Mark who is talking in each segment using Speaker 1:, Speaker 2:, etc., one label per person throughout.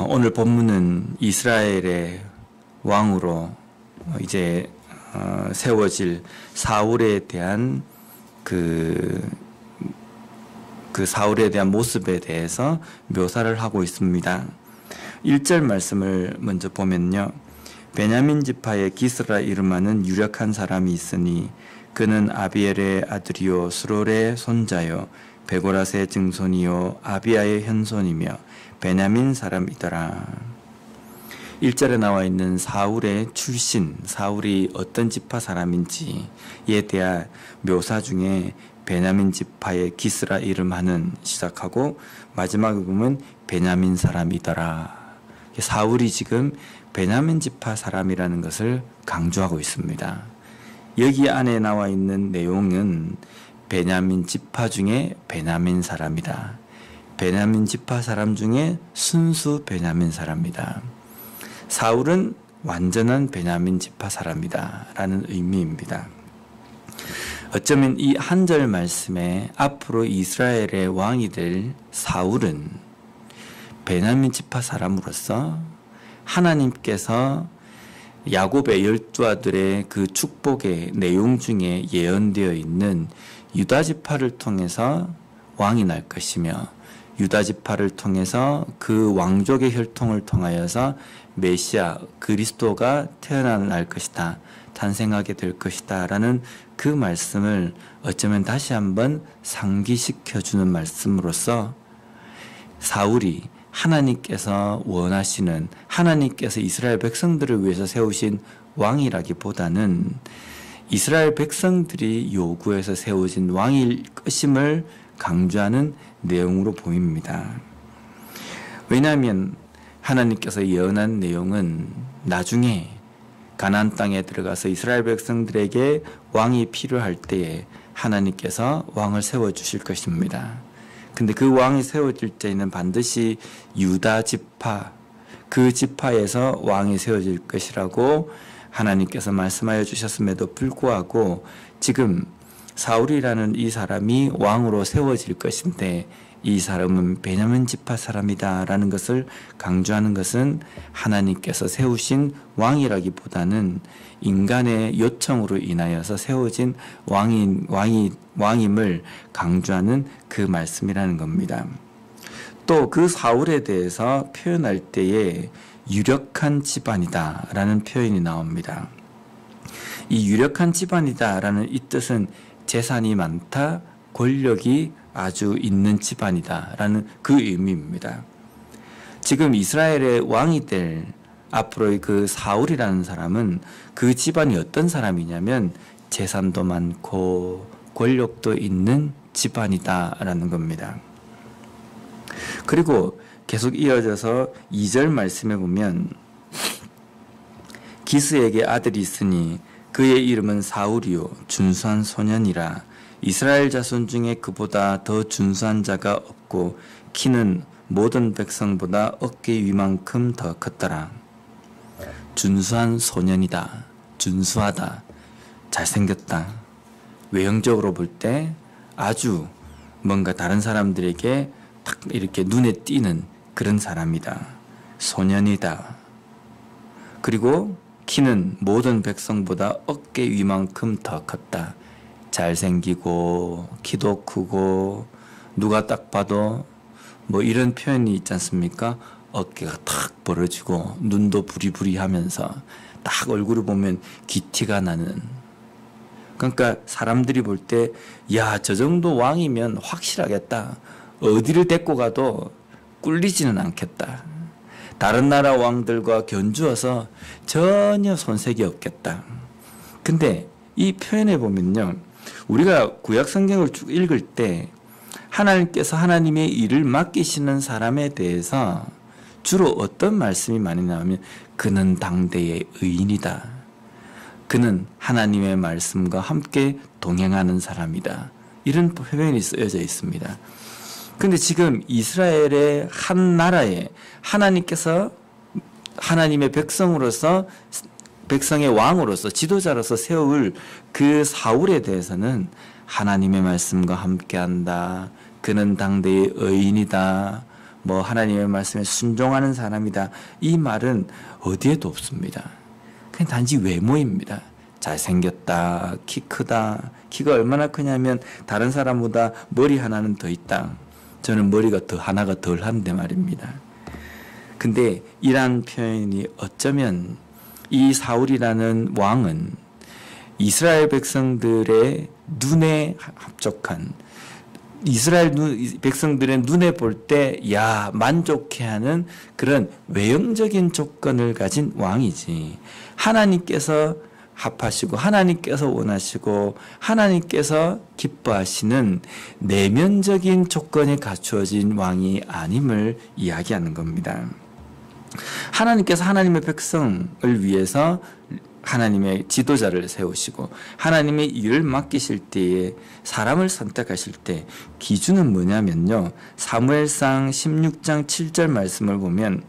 Speaker 1: 오늘 본문은 이스라엘의 왕으로 이제 세워질 사울에 대한 그 사울에 대한 모습에 대해서 묘사를 하고 있습니다. 1절 말씀을 먼저 보면요. 베냐민 지파의 기스라 이름하는 유력한 사람이 있으니 그는 아비엘의 아들이요 스롤의 손자요 베고라스의 증손이요 아비야의 현손이며 베냐민 사람이더라. 1절에 나와 있는 사울의 출신, 사울이 어떤 지파 사람인지에 대한 묘사 중에 베냐민 지파의 기스라 이름하는 시작하고 마지막에 보면 베냐민 사람이더라. 사울이 지금 베냐민 지파 사람이라는 것을 강조하고 있습니다. 여기 안에 나와 있는 내용은 베냐민 지파 중에 베냐민 사람이다. 베냐민 지파 사람 중에 순수 베냐민 사람이다. 사울은 완전한 베냐민 지파 사람이다 라는 의미입니다. 어쩌면 이 한 절 말씀에 앞으로 이스라엘의 왕이 될 사울은 베냐민 지파 사람으로서 하나님께서 야곱의 12아들의 그 축복의 내용 중에 예언되어 있는 유다 지파를 통해서 왕이 날 것이며 유다 지파를 통해서 그 왕족의 혈통을 통하여서 메시아 그리스도가 태어날 것이다. 탄생하게 될 것이다 라는 그 말씀을 어쩌면 다시 한번 상기시켜주는 말씀으로서 사울이 하나님께서 원하시는, 하나님께서 이스라엘 백성들을 위해서 세우신 왕이라기보다는 이스라엘 백성들이 요구해서 세워진 왕일 것임을 강조하는 내용으로 보입니다. 왜냐하면 하나님께서 예언한 내용은 나중에 가나안 땅에 들어가서 이스라엘 백성들에게 왕이 필요할 때에 하나님께서 왕을 세워주실 것입니다. 근데 그 왕이 세워질 때에는 반드시 유다 지파, 그 지파에서 왕이 세워질 것이라고 하나님께서 말씀하여 주셨음에도 불구하고 지금 사울이라는 이 사람이 왕으로 세워질 것인데 이 사람은 베냐민 지파 사람이다 라는 것을 강조하는 것은 하나님께서 세우신 왕이라기보다는 인간의 요청으로 인하여서 세워진 왕임을 강조하는 그 말씀이라는 겁니다. 또 그 사울에 대해서 표현할 때에 유력한 집안이다 라는 표현이 나옵니다. 이 유력한 집안이다 라는 이 뜻은 재산이 많다, 권력이 아주 있는 집안이다 라는 그 의미입니다. 지금 이스라엘의 왕이 될 앞으로의 그 사울이라는 사람은 그 집안이 어떤 사람이냐면 재산도 많고 권력도 있는 집안이다 라는 겁니다. 그리고 계속 이어져서 2절 말씀에 보면 기스에게 아들이 있으니 그의 이름은 사울이요 준수한 소년이라 이스라엘 자손 중에 그보다 더 준수한 자가 없고 키는 모든 백성보다 어깨 위만큼 더 컸더라. 준수한 소년이다. 준수하다. 잘생겼다. 외형적으로 볼 때 아주 뭔가 다른 사람들에게 딱 이렇게 눈에 띄는 그런 사람이다. 소년이다. 그리고 키는 모든 백성보다 어깨 위만큼 더 컸다. 잘생기고 키도 크고 누가 딱 봐도 뭐 이런 표현이 있지 않습니까? 어깨가 탁 벌어지고 눈도 부리부리하면서 딱 얼굴을 보면 기티가 나는. 그러니까 사람들이 볼 때 야, 저 정도 왕이면 확실하겠다. 어디를 데리고 가도 꿀리지는 않겠다. 다른 나라 왕들과 견주어서 전혀 손색이 없겠다. 근데 이 표현에 보면요. 우리가 구약 성경을 쭉 읽을 때 하나님께서 하나님의 일을 맡기시는 사람에 대해서 주로 어떤 말씀이 많이 나오면 그는 당대의 의인이다. 그는 하나님의 말씀과 함께 동행하는 사람이다. 이런 표현이 쓰여져 있습니다. 근데 지금 이스라엘의 한 나라에 하나님께서 하나님의 백성으로서 백성의 왕으로서 지도자로서 세울 그 사울에 대해서는 하나님의 말씀과 함께한다. 그는 당대의 의인이다. 뭐 하나님의 말씀에 순종하는 사람이다. 이 말은 어디에도 없습니다. 그냥 단지 외모입니다. 잘생겼다, 키 크다. 키가 얼마나 크냐면 다른 사람보다 머리 하나는 더 있다. 저는 머리가 하나가 덜한데 말입니다. 근데 이러한 표현이 어쩌면 이 사울이라는 왕은 이스라엘 백성들의 눈에 합족한, 이스라엘 백성들의 눈에 볼 때 만족해하는 그런 외형적인 조건을 가진 왕이지, 하나님께서 합하시고 하나님께서 원하시고 하나님께서 기뻐하시는 내면적인 조건에 갖추어진 왕이 아님을 이야기하는 겁니다. 하나님께서 하나님의 백성을 위해서 하나님의 지도자를 세우시고 하나님의 일을 맡기실 때에 사람을 선택하실 때 기준은 뭐냐면요, 사무엘상 16장 7절 말씀을 보면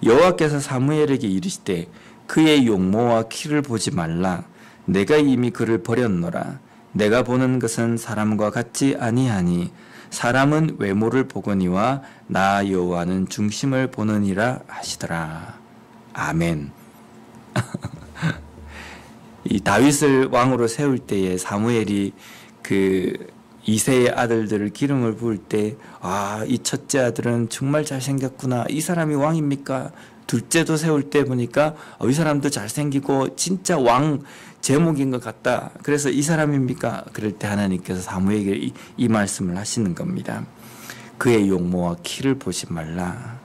Speaker 1: 여호와께서 사무엘에게 이르시되 그의 용모와 키를 보지 말라. 내가 이미 그를 버렸노라. 내가 보는 것은 사람과 같지 아니하니 사람은 외모를 보거니와 나 여호와는 중심을 보느니라 하시더라. 아멘. 이 다윗을 왕으로 세울 때에 사무엘이 그 이세의 아들들을 기름을 부을 때, 이 첫째 아들은 정말 잘생겼구나. 이 사람이 왕입니까? 둘째도 세울 때 보니까 이 사람도 잘생기고 진짜 왕 제목인 것 같다. 그래서 이 사람입니까? 그럴 때 하나님께서 사무엘에게 이 말씀을 하시는 겁니다. 그의 용모와 키를 보지 말라.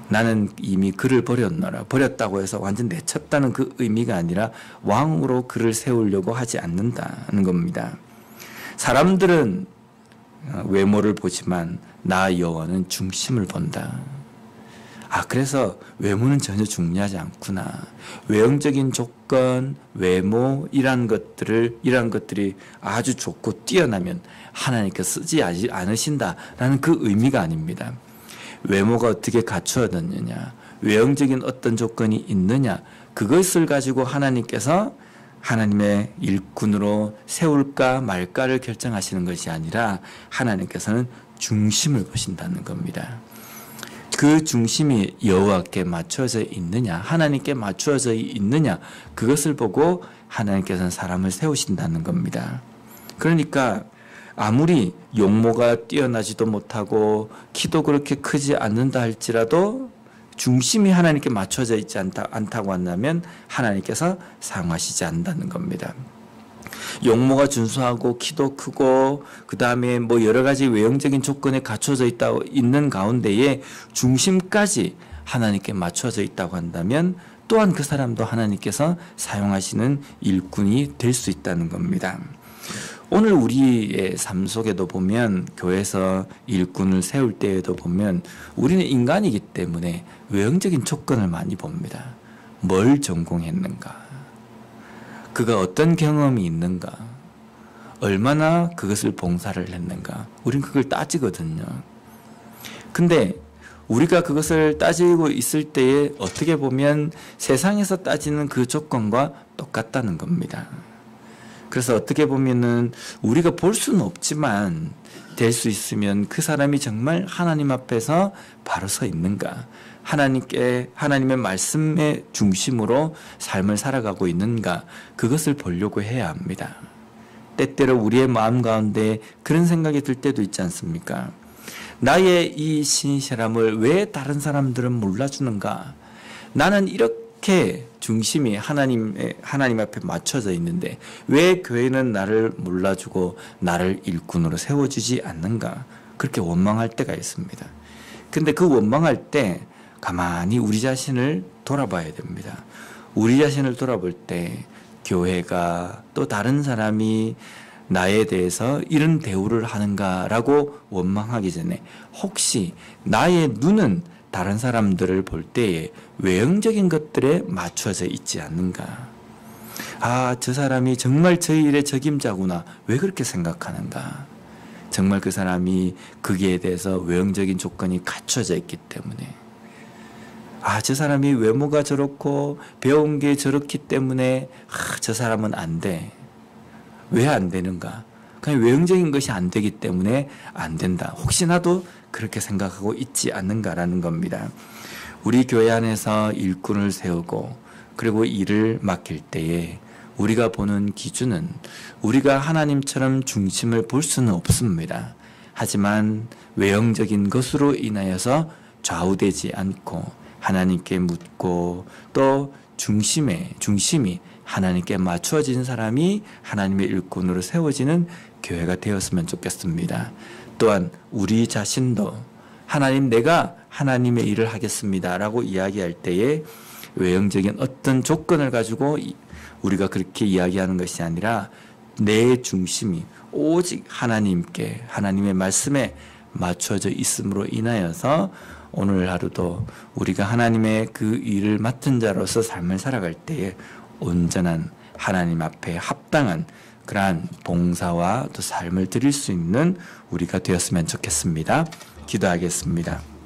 Speaker 1: 나는 이미 그를 버렸노라. 버렸다고 해서 완전 내쳤다는 그 의미가 아니라 왕으로 그를 세우려고 하지 않는다는 겁니다. 사람들은 외모를 보지만 나 여호와는 중심을 본다. 그래서 외모는 전혀 중요하지 않구나. 외형적인 조건, 외모 이런 것들이 아주 좋고 뛰어나면 하나님께서 쓰지 않으신다라는 그 의미가 아닙니다. 외모가 어떻게 갖추어졌느냐, 외형적인 어떤 조건이 있느냐, 그것을 가지고 하나님께서 하나님의 일꾼으로 세울까 말까를 결정하시는 것이 아니라 하나님께서는 중심을 보신다는 겁니다. 그 중심이 여호와께 맞춰져 있느냐, 하나님께 맞춰져 있느냐, 그것을 보고 하나님께서는 사람을 세우신다는 겁니다. 그러니까 아무리 용모가 뛰어나지도 못하고 키도 그렇게 크지 않는다 할지라도 중심이 하나님께 맞춰져 있지 않다고 한다면 하나님께서 사용하시지 않는다는 겁니다. 용모가 준수하고 키도 크고 그 다음에 뭐 여러 가지 외형적인 조건에 갖춰져 있는 가운데에 중심까지 하나님께 맞춰져 있다고 한다면 또한 그 사람도 하나님께서 사용하시는 일꾼이 될 수 있다는 겁니다. 오늘 우리의 삶 속에도 보면, 교회에서 일꾼을 세울 때에도 보면 우리는 인간이기 때문에 외형적인 조건을 많이 봅니다. 뭘 전공했는가, 그가 어떤 경험이 있는가, 얼마나 그것을 봉사를 했는가, 우린 그걸 따지거든요. 근데 우리가 그것을 따지고 있을 때에 어떻게 보면 세상에서 따지는 그 조건과 똑같다는 겁니다. 그래서 어떻게 보면은 우리가 볼 수는 없지만 될 수 있으면 그 사람이 정말 하나님 앞에서 바로 서 있는가, 하나님의 말씀의 중심으로 삶을 살아가고 있는가, 그것을 보려고 해야 합니다. 때때로 우리의 마음 가운데 그런 생각이 들 때도 있지 않습니까? 나의 이 신실함을 왜 다른 사람들은 몰라주는가? 나는 이렇게 중심이 하나님 앞에 맞춰져 있는데 왜 교회는 나를 몰라주고 나를 일꾼으로 세워주지 않는가? 그렇게 원망할 때가 있습니다. 근데 그 원망할 때 가만히 우리 자신을 돌아봐야 됩니다. 우리 자신을 돌아볼 때 교회가 또 다른 사람이 나에 대해서 이런 대우를 하는가라고 원망하기 전에 혹시 나의 눈은 다른 사람들을 볼 때에 외형적인 것들에 맞춰져 있지 않는가? 저 사람이 정말 저 일의 적임자구나. 왜 그렇게 생각하는가? 정말 그 사람이 거기에 대해서 외형적인 조건이 갖춰져 있기 때문에, 저 사람이 외모가 저렇고 배운 게 저렇기 때문에 저 사람은 안 돼. 왜 안 되는가? 그냥 외형적인 것이 안 되기 때문에 안 된다. 혹시나도 그렇게 생각하고 있지 않는가라는 겁니다. 우리 교회 안에서 일꾼을 세우고 그리고 일을 맡길 때에 우리가 보는 기준은 우리가 하나님처럼 중심을 볼 수는 없습니다. 하지만 외형적인 것으로 인하여서 좌우되지 않고 하나님께 묻고 또 중심이 하나님께 맞추어진 사람이 하나님의 일꾼으로 세워지는 교회가 되었으면 좋겠습니다. 또한 우리 자신도 하나님, 내가 하나님의 일을 하겠습니다 라고 이야기할 때에 외형적인 어떤 조건을 가지고 우리가 그렇게 이야기하는 것이 아니라 내 중심이 오직 하나님께, 하나님의 말씀에 맞춰져 있음으로 인하여서 오늘 하루도 우리가 하나님의 그 일을 맡은 자로서 삶을 살아갈 때에 온전한 하나님 앞에 합당한 그러한 봉사와 또 삶을 드릴 수 있는 우리가 되었으면 좋겠습니다. 기도하겠습니다.